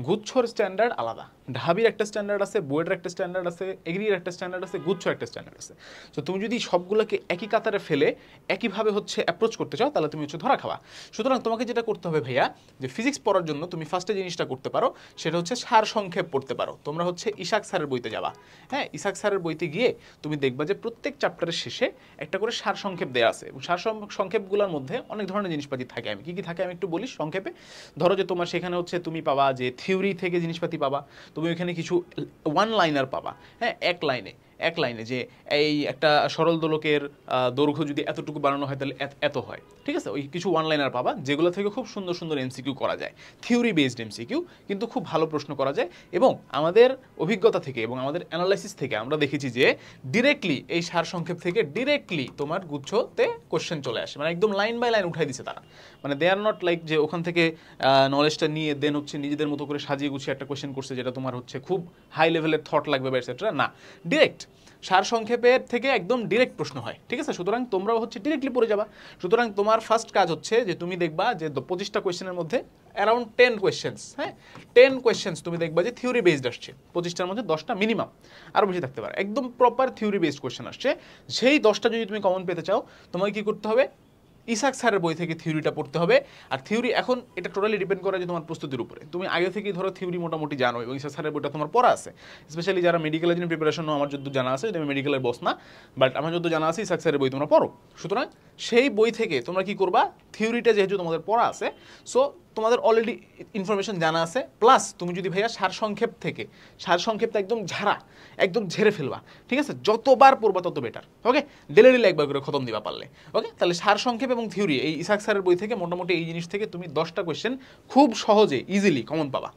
গুচ্ছর standard আলাদা, ঢাবির একটা standard আছে, বুয়েটের একটা স্ট্যান্ডার্ড আছে, এগ্রির একটা স্ট্যান্ডার্ড আছে, গুচ্ছর একটা স্ট্যান্ডার্ড আছে। তো তুমি যদি সবগুলোকে একই কাতারে ফেলে একইভাবে হচ্ছে অ্যাপ্রোচ করতে চাও তাহলে তুমি হচ্ছে ধরা খাওয়া। সুতরাং তোমাকে যেটা করতে হবে ভাইয়া, যে ফিজিক্স পড়ার জন্য তুমি ফার্স্টে জিনিসটা করতে পারো, সেটা হচ্ছে সার সংক্ষেপ পড়তে পারো। তোমরা হচ্ছে ইসাক স্যারের বইতে যাবা। হ্যাঁ, ইসাক স্যারের বইতে গিয়ে তুমি দেখবা যে প্রত্যেক চ্যাপ্টারের শেষে একটা করে সার সংক্ষেপ দেওয়া আছে, এবং সার সংক্ষেপগুলোর মধ্যে অনেক ধরনের জিনিসপাতি থাকে। আমি কি কি থাকে আমি একটু বলি সংক্ষেপে। ধরো যে তোমার সেখানে হচ্ছে তুমি পাবা যে থিওরি থেকে জিনিসপাতি পাবা, তুমি ওইখানে কিছু ওয়ান লাইনার পাবা। হ্যাঁ, এক লাইনে যে এই একটা সরল দোলকের দৈর্ঘ্য যদি এতটুকু বানানো হয় তাহলে এত হয়, ঠিক আছে। ওই কিছু ওয়ান লাইনার পাবা যেগুলো থেকে খুব সুন্দর সুন্দর এমসিকিউ করা যায়, থিওরি বেসড এমসিকিউ, কিন্তু খুব ভালো প্রশ্ন করা যায়। এবং আমাদের অভিজ্ঞতা থেকে এবং আমাদের অ্যানালাইসিস থেকে আমরা দেখেছি যে ডিরেক্টলি এই সার সংক্ষেপ থেকে ডিরেক্টলি তোমার গুচ্ছতে কোশ্চেন চলে আসে, মানে একদম লাইন বাই লাইন উঠাই দিছে তারা। মানে দে আর নট লাইক যে ওখান থেকে নলেজটা নিয়ে দেন হচ্ছে নিজেদের মতো করে সাজিয়ে গুছিয়ে একটা কোশ্চেন করছে যেটা তোমার হচ্ছে খুব হাই লেভেলের থট লাগবে বা এটসেট্রা। না, ডিরেক্ট সার সংক্ষেপের থেকে একদম ডিরেক্ট প্রশ্ন হয়, ঠিক আছে। সুতরাং তোমরাও হচ্ছে ডিরেক্টলি পড়ে যাবা। সুতরাং তোমার ফার্স্ট কাজ হচ্ছে যে তুমি দেখবা যে 25টা কোয়েশ্চেনের মধ্যে অ্যারাউন্ড 10 কোয়েশ্চেন্স, হ্যাঁ 10 কোয়েশ্চেন্স তুমি দেখবা যে থিওরি বেসড আসছে। 25টার মধ্যে 10টা মিনিমাম, আরও বেশি থাকতে পারে, একদম প্রপার থিওরি বেসড কোয়েশ্চেন আসছে। সেই 10টা যদি তুমি কমন পেতে চাও, তোমাকে কি করতে হবে? ইসাক স্যারের বই থেকে থিওরিটা পড়তে হবে। আর থিওরি এখন এটা টোটালি ডিপেন্ড করে যে তোমার প্রস্তুতির উপরে। তুমি আগে থেকেই ধরো থিওরি মোটামুটি জানো এবং ইসাক স্যারের বইটা তোমার পড়া আছে। স্পেশালি যারা মেডিকেলের জন্য প্রিপারেশনও, আমার যদ্দূর জানা আছে, আমি মেডিকেলের বস না, বাট আমার যদ্দূর জানা আছে ইসাক স্যারের বই তোমরা পড়ো। সুতরাং সেই বই থেকে তোমরা কি করবা, থিওরিটা যেহেতু তোমাদের পড়া আছে, সো তোমাদের অলরেডি ইনফরমেশন জানা আছে, প্লাস তুমি যদি ভাইয়া সার সংক্ষেপটা একদম ঝেড়ে ফেলবা, ঠিক আছে। যতবার পড়বা তত বেটার, ওকে। ডেলি একবার করে খতম দিবা পারলে, ওকে। তাহলে সার সংক্ষেপ এবং থিওরি এই ইসাক স্যারের বই থেকে মোটামুটি এই জিনিস থেকে তুমি 10টা কোয়েশ্চেন খুব সহজে ইজিলি কমন পাবা।